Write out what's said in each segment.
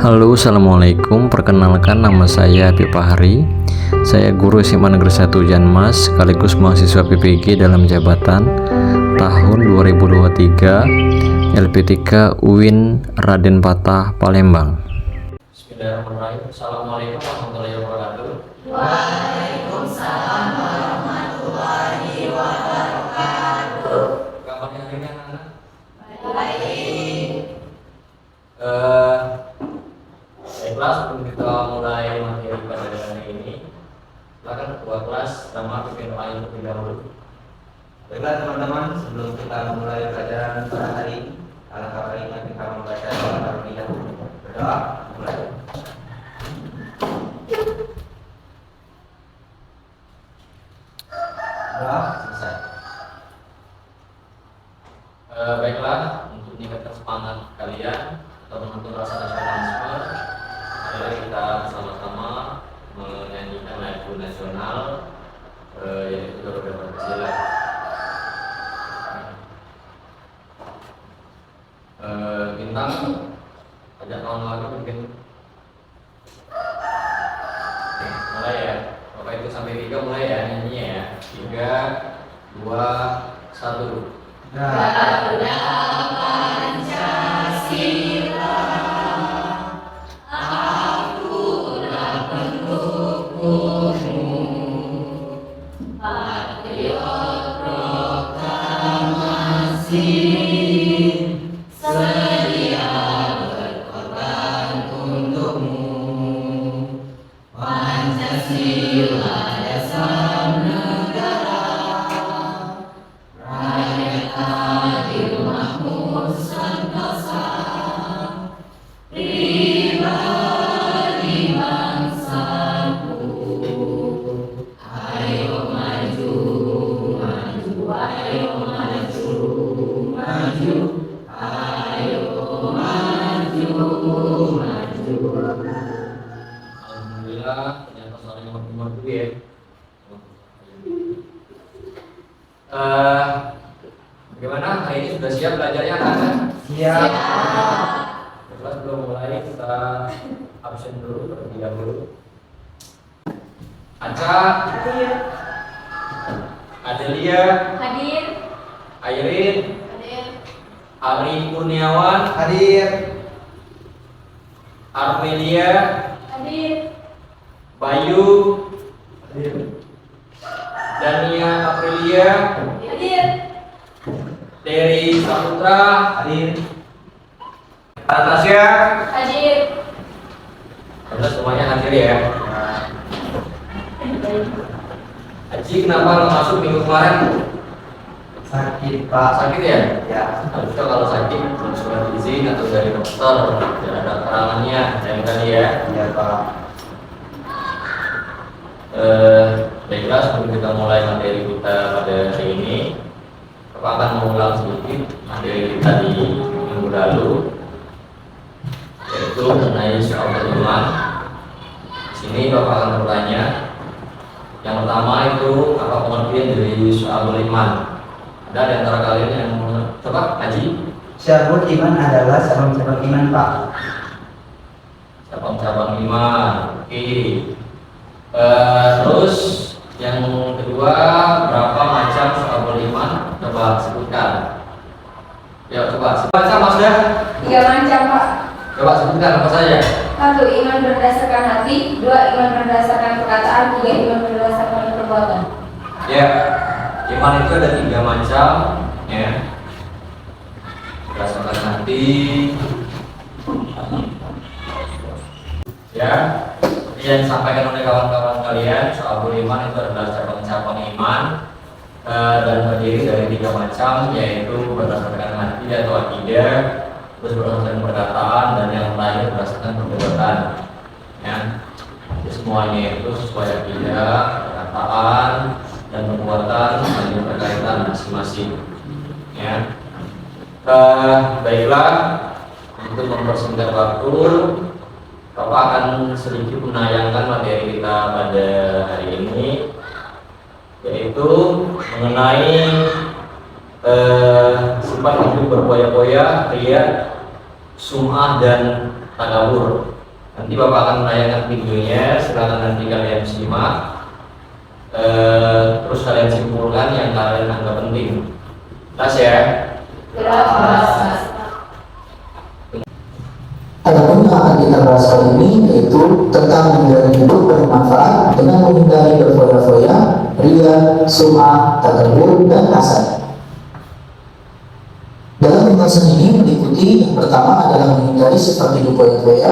Halo, assalamualaikum. Perkenalkan, nama saya Habib Fahri. Saya guru SMA Negeri 1 Janmas sekaligus mahasiswa PPG dalam jabatan tahun 2023 LP3 UIN Raden Patah, Palembang. Bismillahirrahmanirrahim. Assalamualaikum warahmatullahi wabarakatuh. Waalaikumsalam warahmatullahi wabarakatuh. Kabarnya hari ini anak-anak? Baik. Baiklah, sebelum kita mulai materi pada hari ini, silakan ketua kelas sama pimpin doa terlebih dahulu. Baiklah teman-teman, sebelum kita mulai pelajaran pada hari ini, alangkah baiknya kita membaca doa terlebih dahulu. Berdoa, mulai. Doa selesai. Baiklah, untuk meningkatkan semangat kalian atau menuntun rasa nasionalisme, mari kita bersama-sama menyanyikan lagu nasional, yaitu Garuda Pancasila. Bintang, ajak kawan lagi mungkin. Oke, mulai ya. Bapak itu sampai 3 mulai ya nyanyinya ya. 3, 2, 1. Garuda Pancasila, akulah pendukungmu, patriot proklamasi, sedia berkorban untukmu. Pancasila dasar negara, rakyat adil makmur sentosa, pribadi bangsaku. Ayo maju, maju, ayo maju, maju, ayo maju, maju. Alhamdulillah, ternyata suaranya makin merdu ya. Bagaimana? Hari ini sudah siap belajarnya kan? Siap. Setelah sebelum mulai kita absen dulu terlebih dahulu. Aca, Adelia, Hadir. Airin, Hadir. Ari Kurniawan, Hadir. Armelia, Hadir. Bayu, Dania Aprilia, Hadir. Dery Saputra, Hadir. Natasha. Hadir. Kita semuanya hadir ya. Haji, kenapa lo masuk minggu kemarin? Sakit Pak. Sakit ya? Ya. Harusnya kalau sakit belum surat izin atau dari dokter, dan ada keterangannya dari tadi ya. Iya Pak. Baiklah, sebelum kita mulai materi kita pada hari ini, Bapak akan mengulang sedikit materi kita di minggu lalu, yaitu mengenai soal beriman. Di sini Bapak akan bertanya. Yang pertama itu apa pengertian dari soal beriman? Ada di antara kalian yang coba Haji? Syarul iman adalah cabang-cabang iman Pak. Cabang-cabang iman. Oke. Terus yang kedua, berapa macam soal beriman? Coba sebutkan. Ya coba baca Mas ya. 3 macam, Pak. Coba sebutkan apa saja. 1. Iman berdasarkan hati. 2. Iman berdasarkan perkataan. 3. Iman berdasarkan perbuatan. Ya, iman itu ada 3 macam, ya. Berdasarkan hati, ya. Seperti yang disampaikan oleh kawan-kawan kalian, soal beriman itu adalah cabang-cabang iman dan terdiri dari 3 macam, yaitu berdasarkan hati atau akidah, terus berdasarkan perkataan, dan yang terakhir berdasarkan perbuatan. Ya, jadi semuanya itu sesuai akidah, perkataan, dan perbuatan saling berkaitan masing-masing. Ya, baiklah, untuk mempersingkat waktu, Bapak akan sedikit menayangkan materi kita pada hari ini, yaitu mengenai sifat hidup berpoya-poya, ria, sum'ah dan takabur. Nanti Bapak akan menayangkan videonya, silahkan nanti kalian simak. Terus kalian simpulkan yang kalian anggap penting. Jelas ya? Jelas. Adapun yang akan kita bahas kali ini yaitu tentang menjalani hidup bermanfaat dengan menghindari berfoya-foya, ria, sum'ah, takabur, dan hasad. Dalam pembahasan ini meliputi yang pertama adalah menghindari sifat hidup foya-foya,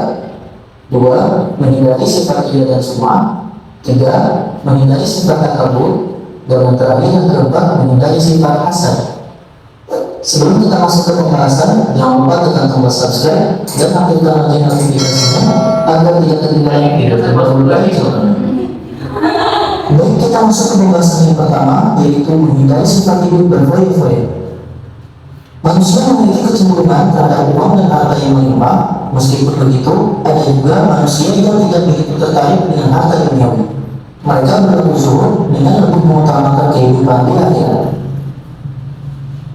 dua, menghindari sifat ria dan sum'ah, tiga, menghindari sifat takabur, dan yang terakhir yang keempat menghindari sifat hasad. Sebelum kita masuk ke pembahasan, jangan lupa tekan tombol subscribe dan aktifkan lonceng notifikasinya agar tidak ketinggalan video terbaru dari channel ini. Baik, kita masuk ke pembahasan yang pertama, yaitu menghindari sifat hidup berfoya-foya. Manusia memiliki kecenderungan terhadap uang dan harta yang melimpah. Meskipun begitu, ada juga manusia yang tidak begitu tertarik dengan harta duniawi. Mereka berlaku zuhud dengan lebih mengutamakan kehidupan di akhirat.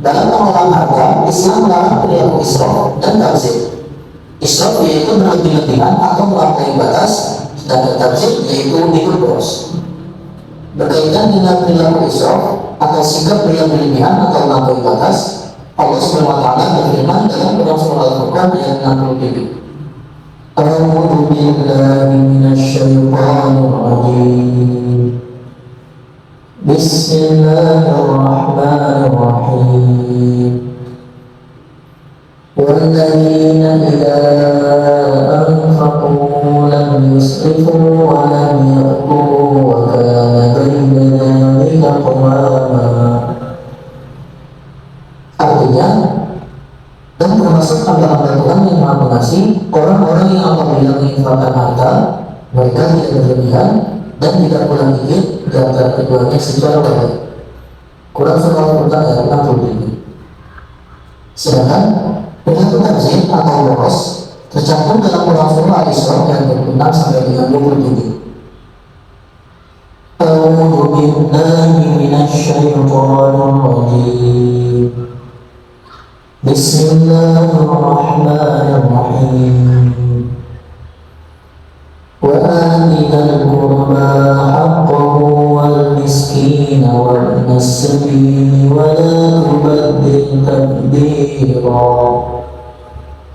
Dalam pengelolaan harta, Islam melarang perilaku israf dan tabdzir. Israf yaitu berlebih-lebihan atau melampaui batas, sedangkan tabdzir yaitu ikut boros. Berkaitan dengan perilaku israf atau sikap berlebih-lebihan atau melampaui batas, Allah SWT berfirman dalam Quran Surah Al-Furqan ayat 67. A'udzu billahi minasyaitonir rajim. Bismillahirrahmanirrahim. Walladzina idza anfaqu lam yusrifu wa lam yaqturu wa kana baina dzalika qawama. Artinya, dan termasuk hamba-hamba Tuhan yang Maha Pengasih, orang-orang yang apabila menginfakkan harta, mereka tidak berlebihan dan tidak pula dikit di antara keduanya secara baik. Quran Surah Al-Furqan ayat 67. Sedangkan perilaku tabdzir atau boros tercantum dalam Quran Surah Al-Isra ayat 26 sampai dengan 27. A'udzu billahi minasyaitonir rajim. Bismillahirrahmanirrahim. وآت ذا القربى حقه والمسكين وابن السبيل ولا تبذر تبذيرا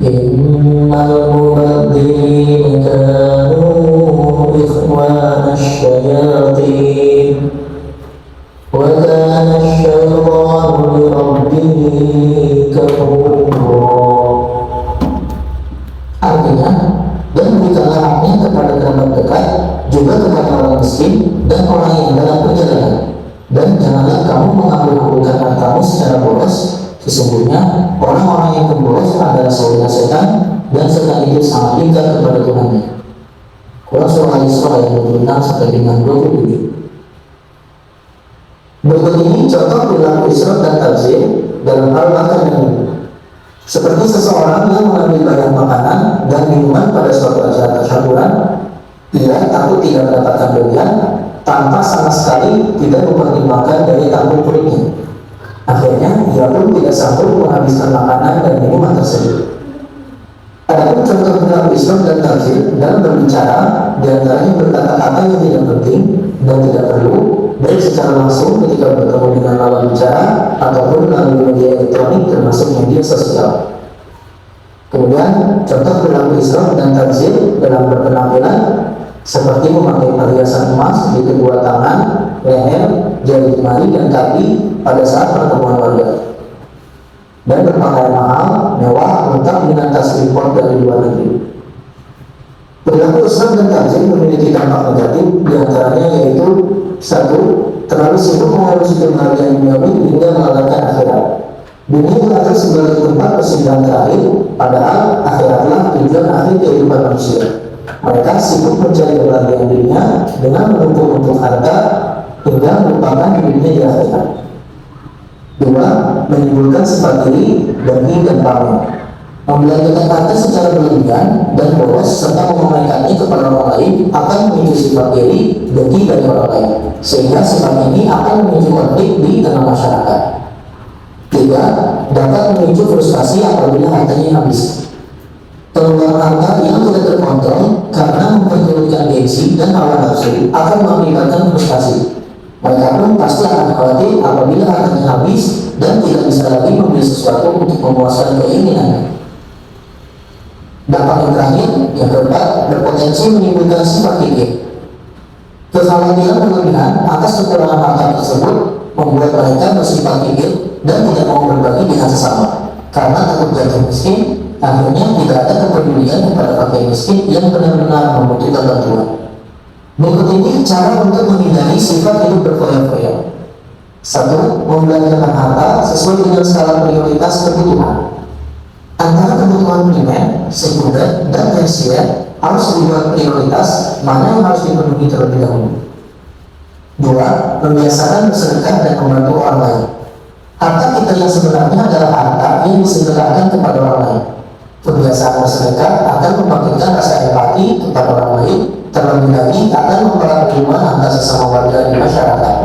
إن المبذرين كانوا إخوان الشياطين وكان الشيطان لربه كفورا. Artinya, dan berikanlah haknya kepada kerabat dekat, juga kepada orang miskin dan orang yang dalam perjalanan. Dan janganlah kamu mengambil kebutuhan hartamu secara boros. Sesungguhnya orang-orang yang pemboros adalah saudara setan, dan setan itu sangat dekat kepada Tuhannya. Quran Surah Al-Isra ayat 26 sampai dengan 27. Berikut ini contoh perilaku israf dan tabdzir dalam hal makan dan minum. Seperti seseorang yang mengambil banyak makanan dan minuman pada suatu acara tasyakuran, ia takut tidak mendapatkan berlian tanpa sama sekali tidak mempertimbangkan dari tampuk perutnya. Akhirnya, ia pun tidak sanggup menghabiskan makanan dan minuman tersebut. Adapun contoh perilaku israf dan tabdzir dalam berbicara, diantaranya berkata-kata yang tidak penting dan tidak perlu, baik secara langsung ketika bertemu dengan lawan bicara ataupun melalui media elektronik termasuk media sosial. Kemudian contoh perilaku israf dan tabdzir dalam berpenampilan seperti memakai perhiasan emas di kedua tangan, leher, jari jemari dan kaki pada saat pertemuan warga, dan berpakaian mahal, mewah, lengkap dengan tas impor dari luar negeri. Perilaku israf dan tabdzir memiliki dampak negatif, diantaranya yaitu 1. Terlalu sibuk mengurusi kebahagiaan duniawi hingga melalaikan akhirat. Dunia diatur sebagai tempat persimpangan terakhir, padahal akhiratlah tujuan akhir kehidupan manusia. Mereka sibuk mencari kebahagiaan dunia dengan menumpuk-numpuk harta hingga melupakan hidupnya di akhirat. 2. Menimbulkan sifat iri, dengki, dan pamer. Membelanjakan harta secara berlebihan dan boros serta memamaikannya kepada orang lain akan memicu sifat iri, dengki dari orang lain, sehingga sifat ini akan memicu konflik di tengah masyarakat. 3. Dapat memicu frustasi apabila hartanya habis. Pengeluaran harta yang tidak terkontrol karena memperturutkan gengsi dan hawa nafsu akan mengakibatkan frustasi. Mereka pun pasti akan khawatir apabila hartanya habis dan tidak bisa lagi membeli sesuatu untuk memuaskan keinginannya. Dampak yang terakhir, yang keempat, berpotensi menimbulkan sifat kikir. Kekhawatiran berlebihan atas kekurangan harta tersebut membuat mereka bersifat kikir dan tidak mau berbagi dengan sesama. Karena takut jatuh miskin, akhirnya tidak ada kepedulian kepada fakir miskin yang benar-benar membutuhkan bantuan. Berikut ini cara untuk menghindari sifat hidup berfoya-foya. 1. Membelanjakan harta sesuai dengan skala prioritas kebutuhan. Antara kebutuhan primer, sekunder, dan tersier harus dibuat prioritas mana yang harus dipenuhi terlebih dahulu. 2. Membiasakan bersedekah dan membantu orang lain. Harta kita yang sebenarnya adalah harta yang disedekahkan kepada orang lain. Kebiasaan bersedekah akan membangkitkan rasa empati kepada orang lain, terlebih lagi akan mempererat hubungan antar sesama warga di masyarakat.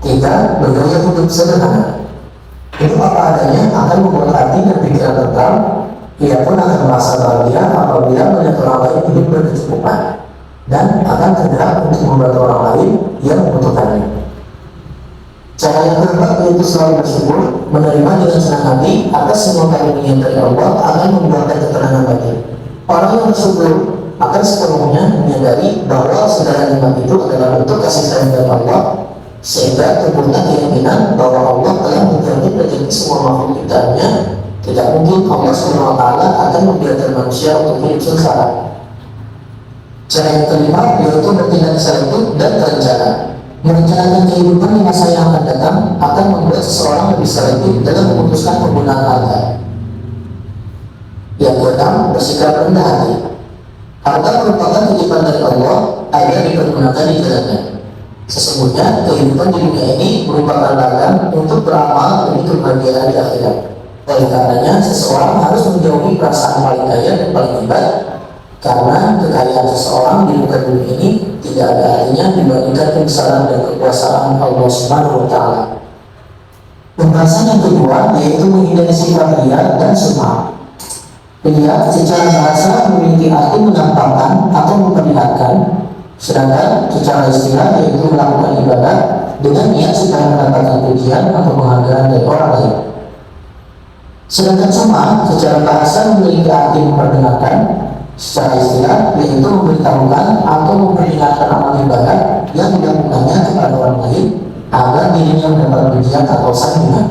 3. Bergaya hidup sederhana. Hidup apa adanya akan membuat hati dan pikiran tentram. Ia pun akan merasa bahagia apabila melihat orang lain hidup berkecukupan dan akan tergerak untuk membantu orang lain yang membutuhkannya. Cara yang keempat yaitu selalu bersyukur, menerima dengan senang hati atas semua karunia dari Allah akan membuatkan ketenangan batin. Orang yang bersyukur akan sepenuhnya menyadari bahwa segala nikmat itu adalah bentuk kasih sayang dari Allah, sehingga timbulnya keyakinan bahwa Allah telah menjamin rezeki semua makhluk ciptaannya. Tidak mungkin Allah SWT akan membiarkan manusia untuk hidup sengsara. Cara yang kelima yaitu bertindak selektif dan terencana. Merencanakan kehidupan di masa yang akan datang akan membuat seseorang lebih selektif dalam memutuskan penggunaan harta. Yang keenam, bersikap rendah hati. Harta merupakan titipan dari Allah agar dipergunakan di jalannya. Sesungguhnya kehidupan di dunia ini merupakan ladang untuk beramal demi kebahagiaan di akhirat. Oleh karenanya, seseorang harus menjauhi perasaan paling kaya dan paling hebat, karena kekayaan seseorang di muka bumi ini tidak ada artinya dibandingkan kebesaran dan kekuasaan Allah Subhanahu wa Ta'ala. Pembahasan yang kedua yaitu menghindari sifat riya dan sum'ah. Riya secara bahasa memiliki arti menampakkan atau memperlihatkan, sedangkan secara istilah yaitu melakukan ibadah dengan niat supaya mendapatkan pujian atau penghargaan dari orang lain. Sedangkan sum'ah secara bahasa memiliki arti memperdengarkan, secara istilah yaitu memberitahukan atau memperlihatkan amal ibadah yang dilakukannya kepada orang lain agar dirinya mendapat pujian atau sanjungan.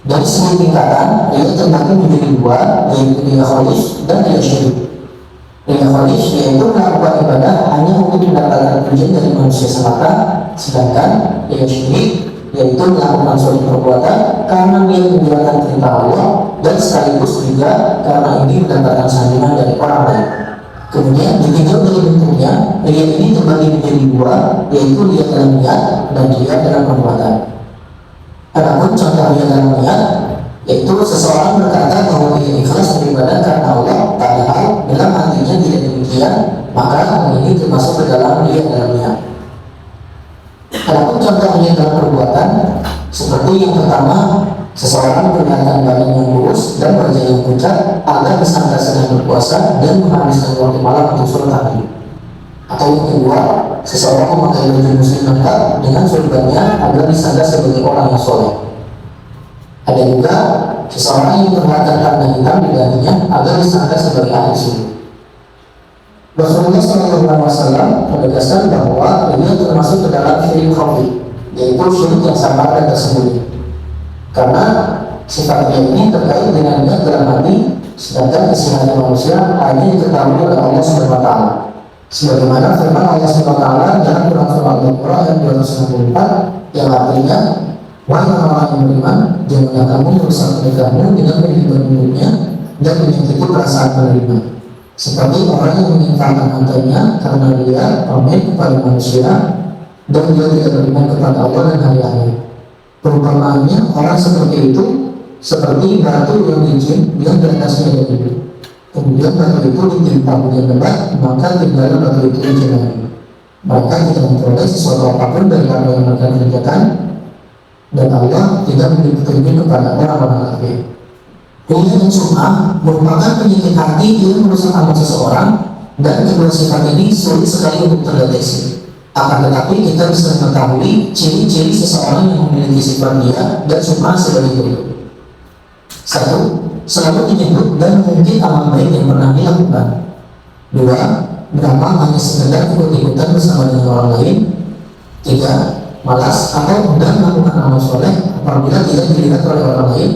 Dari segi tingkatan, riya terbagi menjadi dua, yaitu riya khalis dan riya syirik. Riya khalis yaitu melakukan ibadah hanya untuk mendapatkan pujian dari manusia semata, sedangkan riya syirik yaitu melakukan suatu perbuatan karena niat menjalankan perintah Allah dan sekaligus juga karena ingin mendapatkan sanjungan dari orang lain. Kemudian ditinjau dari bentuknya, riya ini terbagi menjadi dua, yaitu riya dalam niat dan riya dalam perbuatan. Adapun contoh riya dalam niat, yaitu seseorang berkata bahwa ia ikhlas beribadah karena Allah, padahal dalam hatinya tidak demikian, maka hal ini termasuk ke dalam riya dalam niat. Adapun contohnya dalam perbuatan, seperti yang pertama, seseorang memperlihatkan badan yang lurus dan wajah yang pucat agar disangka sedang berpuasa dan menghabiskan waktu malam untuk sholat tahajud. Atau yang kedua, seseorang memakai baju muslim lengkap dengan surbannya agar disangka sebagai orang yang soleh. Ada juga seseorang yang memperlihatkan tanda hitam di dahinya agar disangka sebagai ahli sunnah. Rasulullah SAW menegaskan bahwa ini termasuk ke dalam syirik khafi, yaitu syirik yang samar dan tersembunyi. Karena sifatnya ini terkait dengan niat dalam hati, sedangkan isi hati manusia hanya diketahui oleh Allah SWT. Sebagaimana firman Allah SWT dalam Quran Surah Al-Baqarah ayat 264 yang artinya, wahai orang yang beriman, janganlah kamu merusak pernikahanmu dengan menimbun mulutnya dan menyakiti perasaan penerima. Seperti orang yang menginfakkan hartanya karena dia pamer kepada manusia dan dia tidak beriman kepada Allah dan hari akhir. Perumpamaannya orang seperti itu seperti batu yang licin yang di atasnya ada hidup. Kemudian batu itu ditimpa hujan lebat, maka tinggallah batu itu licin lagi. Mereka tidak memperoleh sesuatu apapun dari apa yang mereka kerjakan, dan Allah tidak memberi petunjuk kepada orang-orang kafir. Ria dan sum'ah merupakan penyakit hati yang merusak amal seseorang, dan kedua sifat ini sulit sekali untuk terdeteksi. Akan tetapi kita bisa mengetahui ciri-ciri seseorang yang memiliki sifat ria dan sum'ah sebagai berikut. 1. Selalu menyebut dan mengungkit amal baik yang pernah dilakukan. 2. Beramal hanya sekedar ikut-ikutan bersama dengan orang lain. 3. Malas atau enggan melakukan amal soleh apabila tidak dilihat oleh orang lain.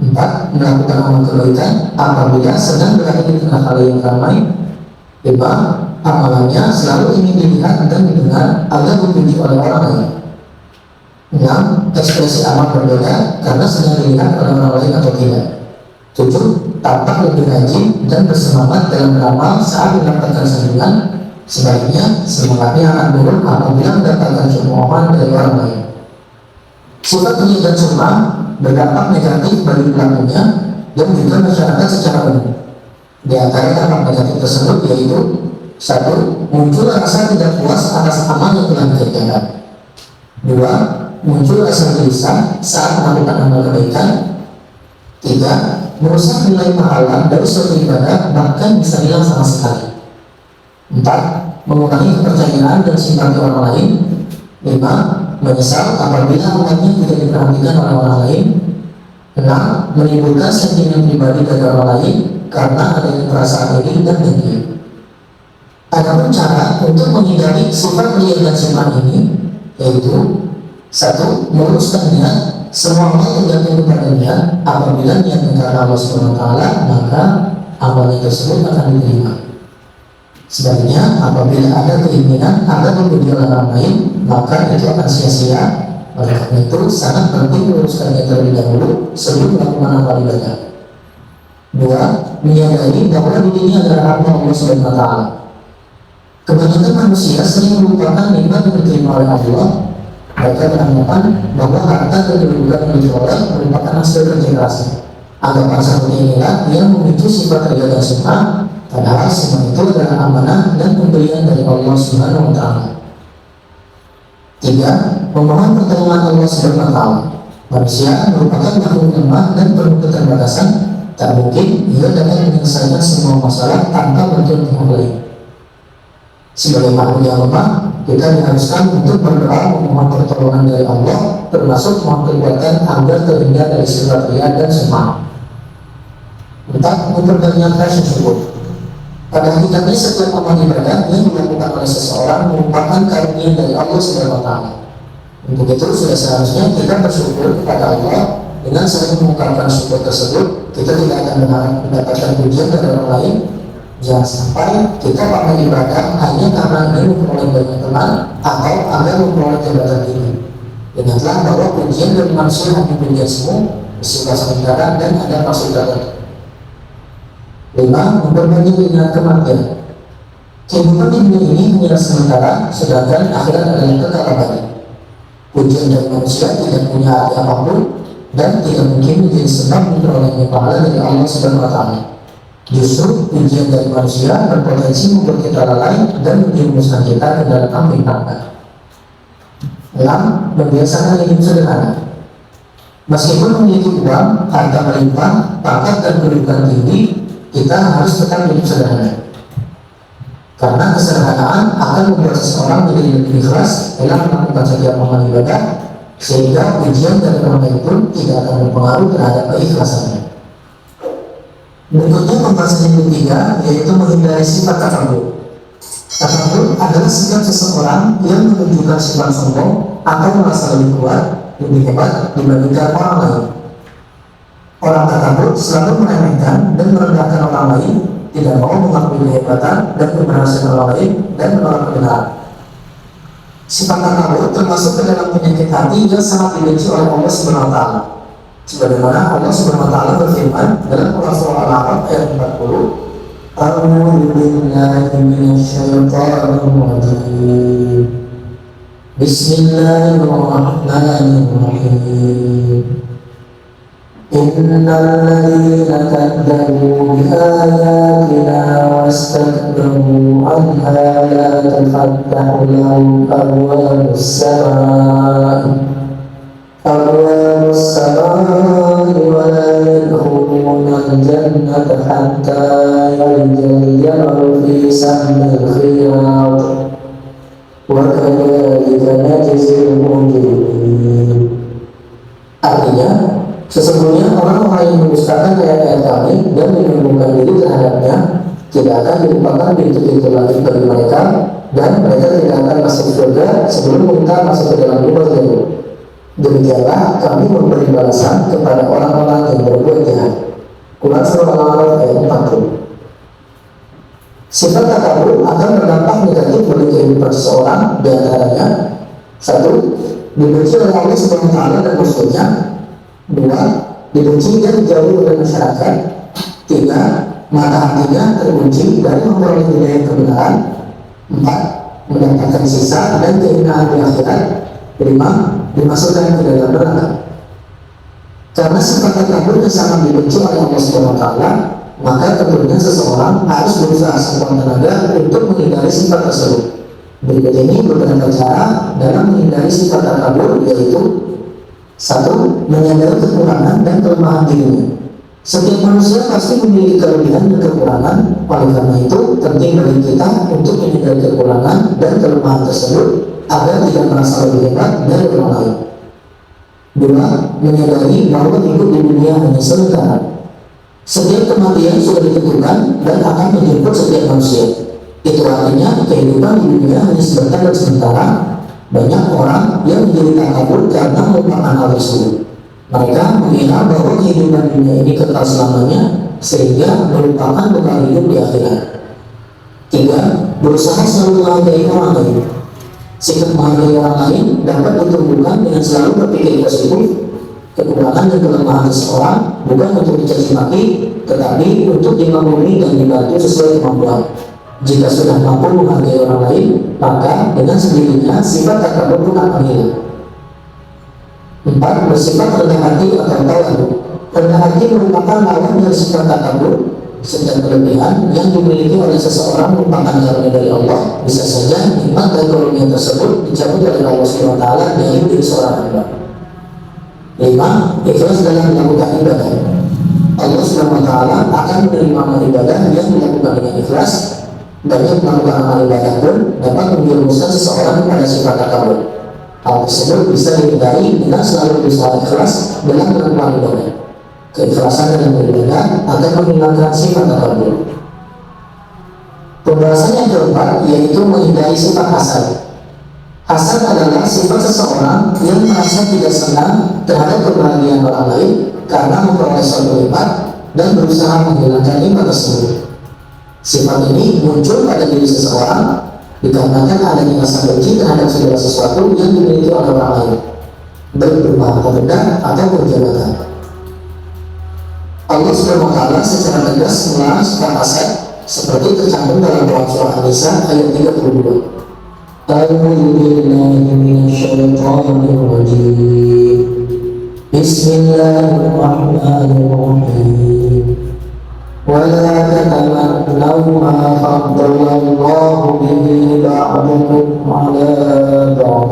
4. Melakukan amal kebaikan apabila sedang berada di tengah halayak ramai. 5. Amalannya selalu ingin dilihat dan didengar agar dipuji oleh orang lain. 6. Ekspresi amal berbeda karena sedang dilihat oleh orang lain atau tidak. 7. Tampak lebih rajin dan bersemangat dalam beramal saat mendapatkan sanjungan. Sebaliknya, semangatnya akan turun apabila mendapatkan cemoohan dari orang lain. Sifat ria dan sum'ah berdampak negatif bagi pelakunya dan juga masyarakat secara umum. Di antara dampak negatif tersebut yaitu: 1. Muncul rasa tidak puas atas amal yang telah dikerjakan. 2. Muncul rasa gelisah saat melakukan amal kebaikan. 3. Merusak nilai pahala dari suatu ibadah, bahkan bisa hilang sama sekali. 4. Mengurangi kepercayaan dan simpati orang lain. 5. Menyesal apabila amalnya tidak diperhatikan oleh orang lain. 6. Menimbulkan sentimen pribadi dari orang lain karena adanya perasaan iri dan dengki. Adapun cara untuk menghindari sifat ria dan sum'ah ini yaitu: 1. Meluruskan niat. Semua amal tergantung kepada niat. Apabila niatnya karena Allah SWT, maka amalnya tersebut akan diterima. Sebaliknya, apabila ada keinginan agar memuji orang lain, maka itu akan sia-sia. Oleh karena itu, sangat penting meluruskan niat terlebih dahulu sebelum melakukan amal ibadah. 2. Menyadari bahwa dirinya adalah hamba Allah SWT. Kebanyakan manusia sering melupakan nikmat yang diterima oleh Allah. Mereka beranggapan bahwa harta dan kedudukan yang diperoleh merupakan hasil kerja kerasnya. Anggapan satunya inilah yang memicu sifat ria dan sum'ah, padahal semua itu adalah amanah dan pemberian dari Allah Subhanahu wa Ta'ala. 3. Memohon pertolongan Allah Subhanahu wa Ta'ala. Manusia merupakan makhluk lemah dan penuh keterbatasan. Tak mungkin ia dapat menyelesaikan semua masalah tanpa bantuan pihak lain. Sebagai makhluk yang lemah, kita diharuskan untuk berdoa memohon pertolongan dari Allah, termasuk mohon kekuatan agar terhindar dari sifat ria dan sum'ah. 4. Memperbanyak syukur. Pada hakikatnya setiap amal ibadah yang dilakukan oleh seseorang merupakan karunia dari Allah Subhanahu wa Ta'ala. Untuk itu sudah seharusnya kita bersyukur kepada Allah. Dengan sering mengungkapkan syukur tersebut, kita tidak akan berharap mendapatkan pujian dari orang lain. Jangan sampai kita melakukan ibadah hanya karena ingin memperoleh banyak teman atau agar memperoleh jabatan tinggi. Ingatlah bahwa pujian dari manusia hanya pujian semu, bersifat sementara dan ada maksud tertentu. 5. Memperbanyak ingat kematian. Kehidupan di dunia ini hanyalah sementara, sedangkan akhirat adalah kekal abadi. Pujian dari manusia tidak punya arti apapun dan tidak mungkin menjadi sebab memperolehnya pahala dari Allah Subhanahu wa Ta'ala. Justru pujian dari manusia berpotensi membuat kita lalai dan menjerumuskan kita ke dalam api neraka. 6. Membiasakan hidup sederhana. Meskipun memiliki uang, harta melimpah, pangkat dan kedudukan tinggi, kita harus tetap hidup sederhana. Karena kesederhanaan akan membuat seseorang menjadi lebih ikhlas dalam melakukan setiap amal ibadah, sehingga pujian dari orang lain pun tidak akan berpengaruh terhadap keikhlasannya. Berikutnya pembahasan yang ketiga, yaitu menghindari sifat takabur. Takabur adalah sikap seseorang yang menunjukkan sifat sombong atau merasa lebih kuat, lebih hebat dibandingkan orang lain. Orang takabur selalu meremehkan dan merendahkan orang lain, tidak mau mengakui kehebatan dan keberhasilan orang lain, dan menolak kebenaran. Sifat takabur termasuk ke dalam penyakit hati yang sangat dibenci oleh Allah Subhanahu wa Ta'ala. Sebagaimana Allah Subhanahu wa Ta'ala berfirman dalam surah Al-A'raf ayat 40, A'udzu billahi minasyaitonir rajim. Bismillahirrahmanirrahim. Innal ladzina kadzdzabu bi ayatina wastakbaru anha la tafattahu lahum abwabus samaa'i ولا يدخلون yadkhuluna al-jannata hatta yalijal jamalu fi sammil khiyat wa kadzalika najzil mujrimin. Artinya, sesungguhnya orang-orang yang mendustakan ayat-ayat kami dan menyombongkan diri terhadapnya tidak akan dibukakan pintu-pintu langit bagi mereka, dan mereka tidak akan masuk surga sebelum mereka masuk ke dalam lubang jannah. Demikianlah kami memberi balasan kepada orang-orang yang berbuat jahat. Quran Surah Al-A'raf ayat 40. Sifat takabur akan berdampak negatif bagi kehidupan seseorang, di antaranya: 1. Dibenci oleh Allah Subhanahu wa Ta'ala dan Rasulnya. 2. Dibenci dan dijauhi oleh masyarakat. 3. Mata hatinya terkunci dari memperoleh hidayah kebenaran. 4. Mendapatkan sisa dan kehinaan di akhirat. 5. Dimasukkan ke dalam neraka. Karena sifat takabur yang sangat dibenci oleh Allah Subhanahu wa Ta'ala, maka tentunya seseorang harus berusaha sekuat tenaga untuk menghindari sifat tersebut. Berikut ini beberapa cara dalam menghindari sifat takabur, yaitu: 1. Menyadari kekurangan dan kelemahan dirinya. Setiap manusia pasti memiliki kelebihan dan kekurangan. Oleh karena itu, penting bagi kita untuk menyadari kekurangan dan kelemahan tersebut agar tidak merasa lebih hebat dari orang lain. 2. Menyadari bahwa hidup di dunia hanya sementara. Setiap kematian sudah ditentukan dan akan menjemput setiap manusia. Itu artinya kehidupan di dunia hanya sebentar dan sementara. Banyak orang yang menjadi takabur karena melupakan hal tersebut. Mereka mengira bahwa kehidupan dunia ini kekal selamanya, sehingga melupakan bekal hidup di akhirat. 3. Berusaha selalu menghargai orang lain. Sikap menghargai orang lain dapat ditumbuhkan dengan selalu berpikir positif. Kekurangan dan kelemahan seseorang bukan untuk dicaci maki, tetapi untuk dimaklumi dan dibantu sesuai kemampuan. Jika sudah mampu menghargai orang lain, maka dengan sendirinya sifat takabur pun akan hilang. 4. Bersifat rendah hati atau tawadu. Rendah hati merupakan lawan dari sifat takabur. Setiap kelebihan yang dimiliki oleh seseorang merupakan karunia dari Allah. Bisa saja nikmat dan karunia tersebut dicabut oleh Allah Subhanahu wa Ta'ala dari diri seorang hamba. 5. Ikhlas dalam melakukan ibadah. Allah Subhanahu wa Ta'ala akan menerima amal ibadah yang dilakukan dengan ikhlas. Banyak melakukan amal ibadah pun dapat menjerumuskan seseorang pada sifat takabur. Hal tersebut bisa dihindari dengan selalu berusaha ikhlas dalam melakukan ibadah. Keikhlasan dalam beribadah akan menghilangkan sifat takabur. Pembahasan yang keempat yaitu menghindari sifat hasad. Hasad adalah sifat seseorang yang merasa tidak senang terhadap kebahagiaan orang lain karena memperoleh suatu nikmat dan berusaha menghilangkan nikmat tersebut. Sifat ini muncul pada diri seseorang dikarenakan adanya rasa benci terhadap segala sesuatu yang dimiliki oleh orang lain, baik berupa harta benda atau jabatan. Allah Subhanahu wa Ta'ala secara tegas melarang sifat hasad seperti tercantum dalam Quran Surah An-Nisa ayat 32. Bismillahirrahmanirrahim. ولا تتمنوا ما فضل الله به بعضكم على بعض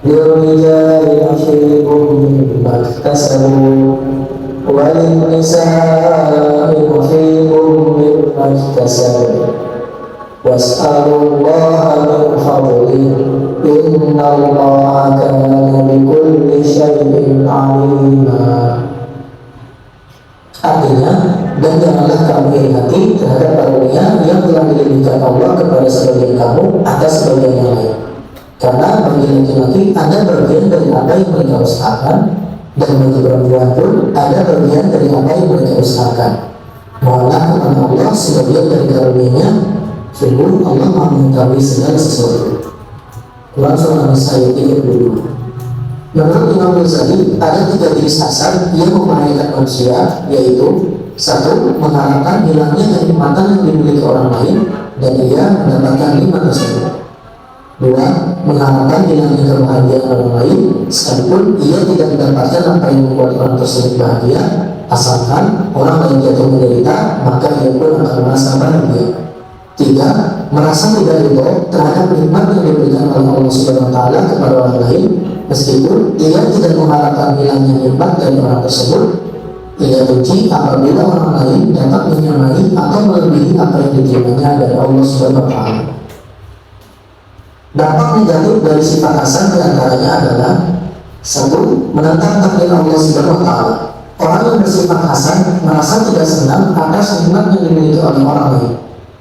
للرجال نصيب مما اكتسبوا وللنساء نصيب مما اكتسبوا واسألوا الله من فضله إن الله كان بكل شيء عليما. Artinya, dan janganlah kamu iri hati terhadap karunia yang telah diberikan Allah kepada sebagian kamu atas sebagian yang lain. Karena bagi laki-laki ada bagian dari apa yang mereka usahakan, dan bagi perempuan pun ada bagian dari apa yang mereka usahakan. Mohonlah kepada Allah sebagian dari karunia-Nya, sungguh Allah Maha mengetahui segala sesuatu. Quran Surah An-Nisa ayat 32. Menurut Imam Ghazali, ada 3 jenis hasad yang membahayakan manusia, yaitu: 1. Mengharapkan hilangnya kenikmatan yang dimiliki orang lain dan ia mendapatkan nikmat tersebut. 2. Mengharapkan hilangnya kebahagiaan orang lain sekalipun ia tidak mendapatkan apa yang membuat orang tersebut bahagia. Asalkan orang lain jatuh menderita, maka ia pun akan merasa bahagia. 3. Merasa tidak ridho terhadap nikmat yang diberikan oleh Allah Subhanahu wa Ta'ala kepada orang lain, meskipun ia tidak mengharapkan hilangnya nikmat dari orang tersebut. Ia benci apabila orang lain dapat menyamai atau melebihi apa yang diterimanya dari Allah Subhanahu wa Ta'ala. Dampak negatif dari sifat hasan diantaranya adalah: satu, menentang takdir Allah Subhanahu wa Ta'ala. Orang yang bersifat hasan merasa tidak senang atas nikmat yang dimiliki oleh orang lain,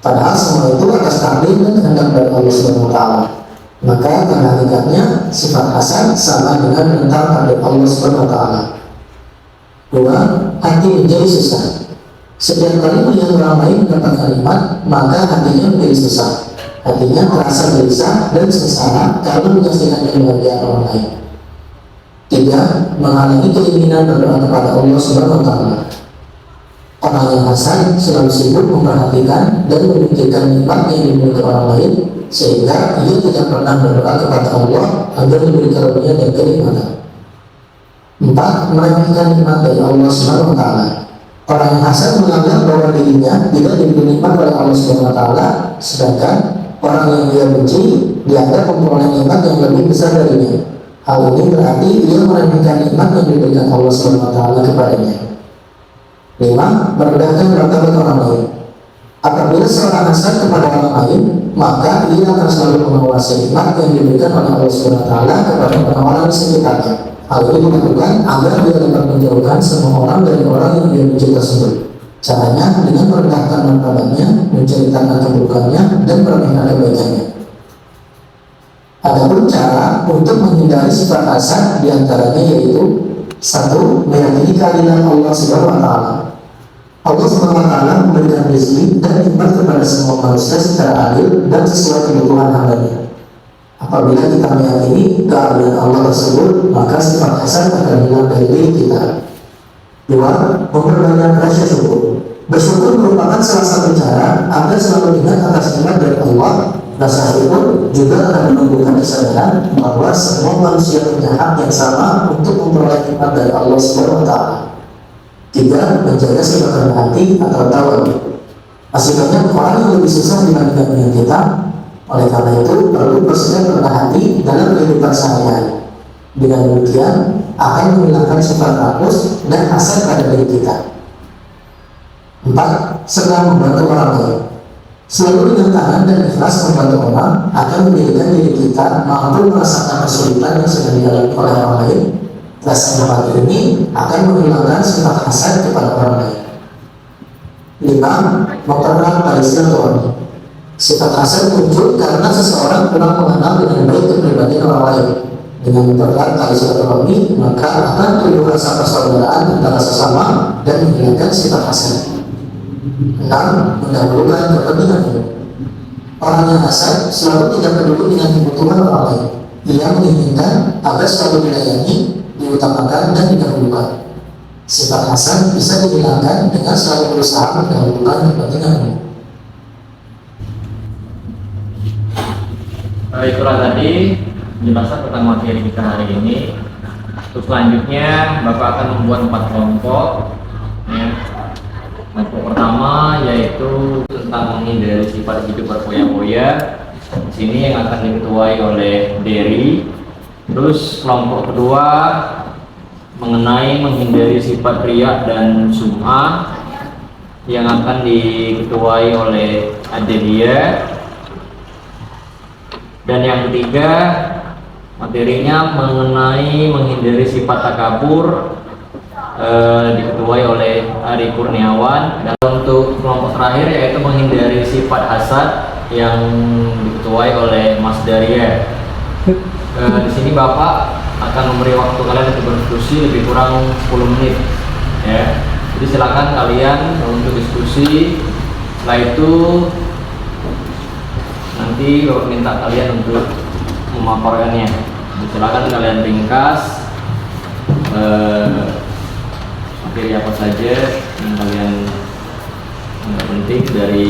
padahal semua itu atas takdir dan kehendak dari Allah Subhanahu wa Ta'ala. Maka pada hakikatnya sifat hasan sama dengan menentang takdir Allah Subhanahu wa Ta'ala. Dua, hati menjadi susah. Setiap kali melihat orang lain mendapat kalimat, maka hatinya menjadi susah. Hatinya terasa gelisah dan sengsara karena menyaksikan kebahagiaan orang lain. Tiga, menghalangi keinginan berdoa kepada Allah Subhanahu wa Ta'ala. Orang yang hasan selalu sibuk memperhatikan dan memikirkan nikmat yang dimiliki orang lain, sehingga ia tidak pernah berdoa kepada Allah agar diberi karunia dan kenikmatan. Empat, meremehkan nikmat dari Allah Subhanahu wa Ta'ala. Orang yang hasan menganggap bahwa dirinya tidak diberi nikmat oleh Allah Subhanahu wa Ta'ala, sedangkan orang yang dia benci dianggap memperoleh nikmat yang lebih besar darinya. Hal ini berarti ia meremehkan nikmat yang diberikan Allah Subhanahu wa Ta'ala kepadanya. Lima, merendahkan martabat orang lain. Apabila seorang hasan kepada orang lain, maka ia akan selalu menguasai nikmat yang diberikan oleh Allah Subhanahu wa Ta'ala kepada orang-orang di sekitarnya. Hal ini dilakukan agar dia dapat menjauhkan semua orang dari orang yang dia benci tersebut. Caranya dengan merendahkan martabatnya, menceritakan keburukannya, dan meremehkan kebaikannya. Adapun cara untuk menghindari sifat hasan diantaranya yaitu: satu, meyakini keadilan Allah Subhanahu wa Ta'ala. Allah Subhanahu wa Ta'ala memberikan rezeki dan nikmat kepada semua manusia secara adil dan sesuai kebutuhan hambanya. Apabila kita meyakini keadilan Allah tersebut, maka sifat hasan akan hilang dari diri kita. Dua, memperbanyak rasa syukur. Bersyukur merupakan salah satu cara agar selalu ingat atas nikmat dari Allah. Rasa syukur juga akan menumbuhkan kesadaran bahwa semua manusia punya hak yang sama untuk memperoleh nikmat dari Allah Subhanahu wa Ta'ala. Tiga, menjaga sifat rendah hati atau tawadhu. Masih banyak orang yang lebih susah dibandingkan dengan kita. Oleh karena itu, perlu bersikap rendah hati dalam kehidupan sehari-hari. Dengan demikian, akan menghilangkan sifat rakus dan hasad pada diri kita. Empat, serta membantu orang lain. Selalu dengan tangan dan ikhlas membantu orang akan menjadikan diri kita mampu merasakan kesulitan yang sedang dialami oleh orang lain. Rasa empati ini akan menghilangkan sifat hasad kepada orang lain. Lima, mempererat tali silaturahmi. Sifat hasad muncul karena seseorang kurang mengenal dengan baik kepribadian orang lain. Dengan mempererat tali silaturahmi, maka akan timbul rasa persaudaraan antara sesama dan menghilangkan sifat hasad. 6. Mendahulukan kepentingan hidup. Orang yang hasad selalu tidak peduli dengan kebutuhan orang lain. Ia menginginkan agar selalu dilayani, diutamakan, dan didahulukan. Sifat hasad bisa dihilangkan dengan selalu berusaha mendahulukan kepentingan hidup. Itulah tadi penjelasan tentang materi kita hari ini. Untuk selanjutnya, Bapak akan membuat 4 kelompok. Kelompok pertama yaitu tentang menghindari sifat hidup berfoya-foya. Di sini yang akan diketuai oleh Dery. Terus kelompok kedua mengenai menghindari sifat riya dan sum'ah yang akan diketuai oleh Adelia. Dan yang ketiga materinya mengenai menghindari sifat takabur, diketuai oleh Ari Kurniawan. Dan untuk kelompok terakhir yaitu menghindari sifat hasad yang diketuai oleh Mas Daria. Di sini Bapak akan memberi waktu kalian untuk berdiskusi lebih kurang 10 menit ya. Jadi silakan kalian untuk diskusi. Setelah itu nanti Bapak minta kalian untuk memaparkannya. Silakan kalian ringkas materi apa saja yang kalian anggap penting dari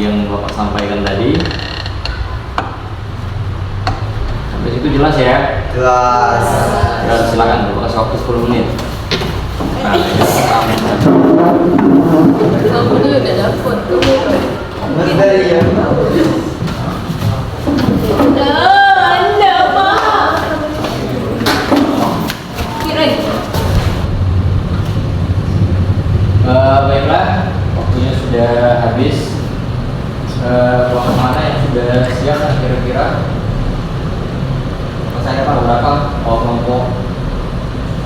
yang Bapak sampaikan tadi. Sampai situ jelas ya? Jelas. Ya, silakan Bapak kasih waktu 10 menit. Nah, Kamu tuh udah dapet tuh. Mas dari ya. Anda mah. Kirain. kelompok mana yang sudah siap kira-kira? Saya Pak berapa? Oh, kelompok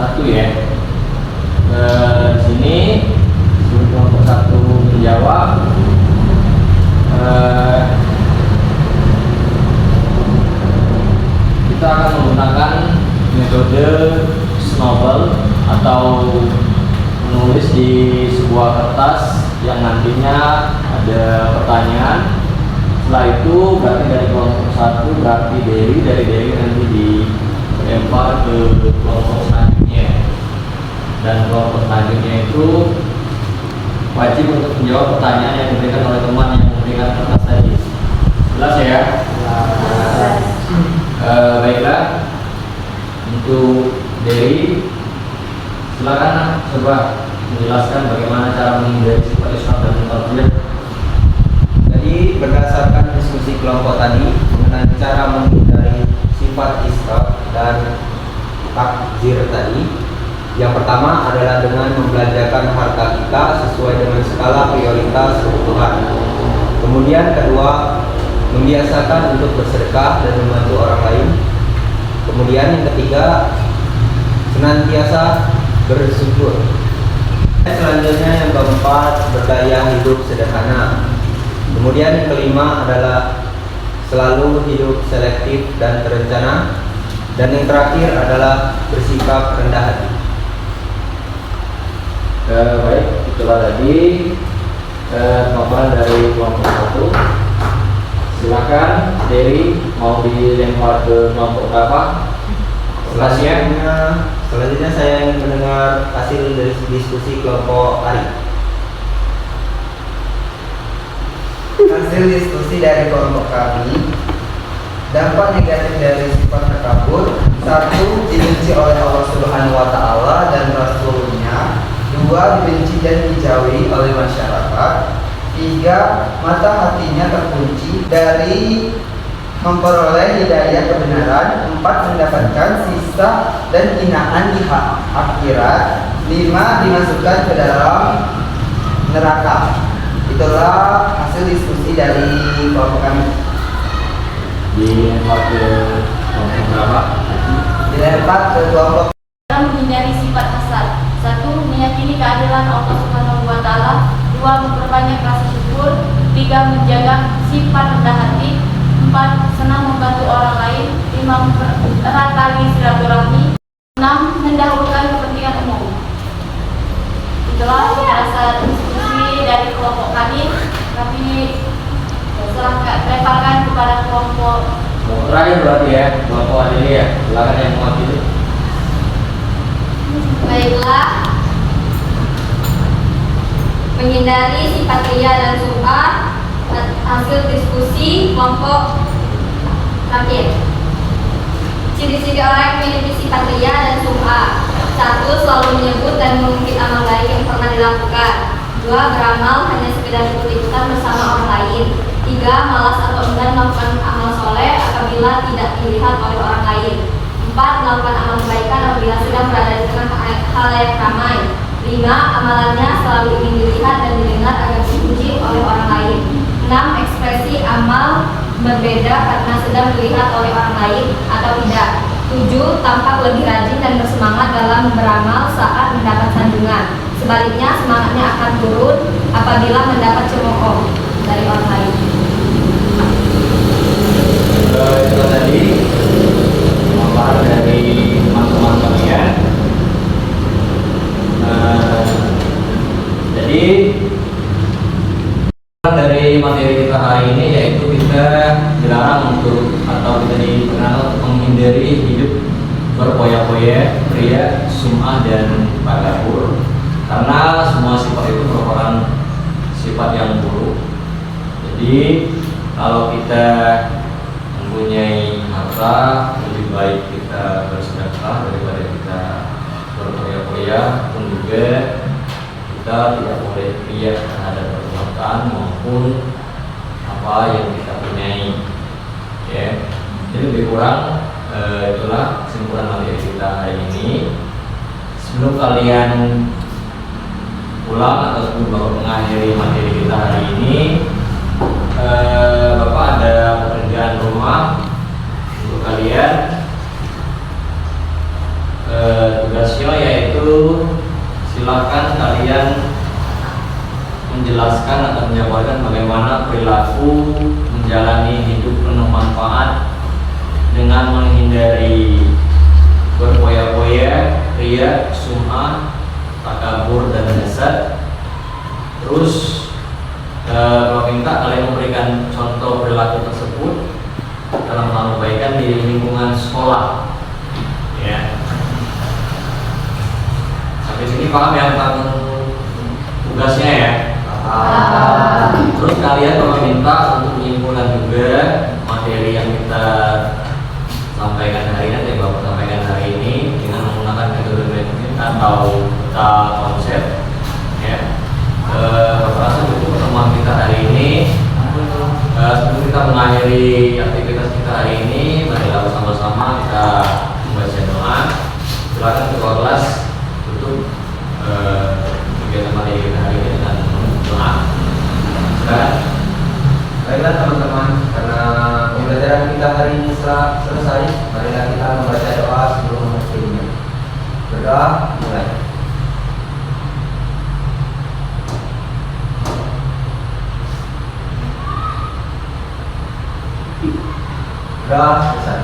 1 ya. Di sini kelompok 1 menjawab. Kita akan menggunakan metode snowball atau menulis di sebuah kertas yang nantinya ada pertanyaan. Setelah itu berarti dari kelompok 1 berarti dari Dewi nanti dilempar ke kelompok selanjutnya, dan kelompok selanjutnya itu wajib untuk menjawab pertanyaan yang diberikan oleh teman yang memberikan kertas tadi. Jelas ya? Baiklah, untuk Dewi silakan coba menjelaskan bagaimana cara menghindari sifat isyarat dan konflik. Jadi berdasarkan diskusi kelompok tadi mengenai cara menghindari sifat isyraf dan takzir tadi, yang pertama adalah dengan membelanjakan harta kita sesuai dengan skala prioritas kebutuhan. Kemudian kedua, membiasakan untuk bersedekah dan membantu orang lain. Kemudian yang ketiga, senantiasa bersyukur. Selanjutnya yang keempat, bergaya hidup sederhana. Kemudian yang kelima adalah selalu hidup selektif dan terencana. Dan yang terakhir adalah bersikap rendah hati. Baik, itulah tadi paparan dari kelompok 1. Silakan Dewi, mau dilempar ke kelompok berapa? Selanjutnya saya ingin mendengar hasil dari diskusi kelompok Ari. Hasil diskusi dari kelompok kami, dampak negatif dari sifat takabur: 1. Dibenci oleh Allah Subhanahu wa Ta'ala dan Rasulnya. 2. Dibenci dan dijauhi oleh masyarakat. 3. Mata hatinya terkunci dari memperoleh hidayah kebenaran. 4. Mendapatkan sisa dan hinaan di akhirat. 5. Dimasukkan ke dalam neraka. Itulah hasil diskusi dari kelompok kami. Dilempar ke kelompok berapa? Dilempar ke kelompok. Menghindari sifat hasad: 1. Meyakini keadilan Allah Subhanahu wa Ta'ala. 2. Memperbanyak rasa syukur. 3. Menjaga sifat rendah hati. 4. Senang membantu orang lain. 5. Mempererat tali silaturahmi. 6. Mendahulukan kepentingan umum. Itulah dasar diskusi dari kelompok kami. Kami lemparkan kepada kelompok Terakhir berarti ya, kelompok Adili ya. Silakan yang mewakili. Baiklah, menghindari sifat ria dan sum'ah. Hasil diskusi kelompok terakhir. Ciri-ciri orang yang memiliki sifat ria dan sum'ah: 1. Selalu menyebut dan mengungkit amal baik yang pernah dilakukan. 2. Beramal hanya sekedar ikut-ikutan bersama orang lain. 3. Malas atau enggan melakukan amal soleh apabila tidak dilihat oleh orang lain. 4. Melakukan amal kebaikan apabila sedang berada di tengah khalayak ramai. 5. Amalannya selalu ingin dilihat dan didengar agar dipuji oleh orang lain. 6. Ekspresi amal berbeda karena sedang dilihat oleh orang lain atau tidak. 7. Tampak lebih rajin dan bersemangat dalam beramal saat mendapat sanjungan. Sebaliknya, semangatnya akan turun apabila mendapat cemooh dari orang lain. Itu tadi paparan dari teman-teman kalian. Jadi dari materi kita hari ini yaitu kita dilarang untuk atau kita dikenal menghindari hidup berpoya-poya, ria, sum'ah dan takabur, karena semua sifat itu merupakan sifat yang buruk. Jadi kalau kita mempunyai harta, lebih baik kita bersedekah daripada kita berpoya-poya. Pun juga kita tidak boleh ria terhadap perbuatan maupun apa yang kita punyai, ya. Jadi lebih kurang itulah kesimpulan materi kita hari ini. Sebelum kalian pulang atau sebelum baru mengakhiri materi kita hari ini, tentang perilaku menjalani hidup penuh manfaat dengan menghindari berpoya-poya, ria, sum'ah, takabur dan hasad. Terus Bapak minta kalian memberikan contoh perilaku tersebut dalam hal kebaikan di lingkungan sekolah. Ya. Sampai sini paham ya tentang tugasnya ya. Terus kalian Bapak minta untuk menyimpulkan juga materi yang kita sampaikan hari ini, yang Bapak sampaikan hari ini dengan menggunakan metode metode atau peta konsep. Ya. Bapak rasa cukup pertemuan kita hari ini. Sebelum kita mengakhiri aktivitas kita hari ini, marilah bersama-sama kita membaca doa. Silakan ketua kelas tutup kegiatan materi kita hari ini dengan doa. Silakan. Baiklah teman-teman, karena pembelajaran kita hari ini selesai, marilah kita membaca doa sebelum mengakhirinya. Berdoa, mulai. Doa selesai.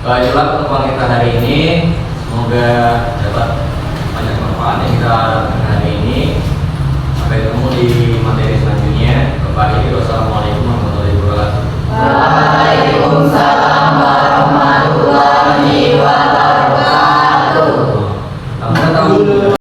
Baiklah pertemuan kita hari ini, semoga dapat banyak manfaat yang kita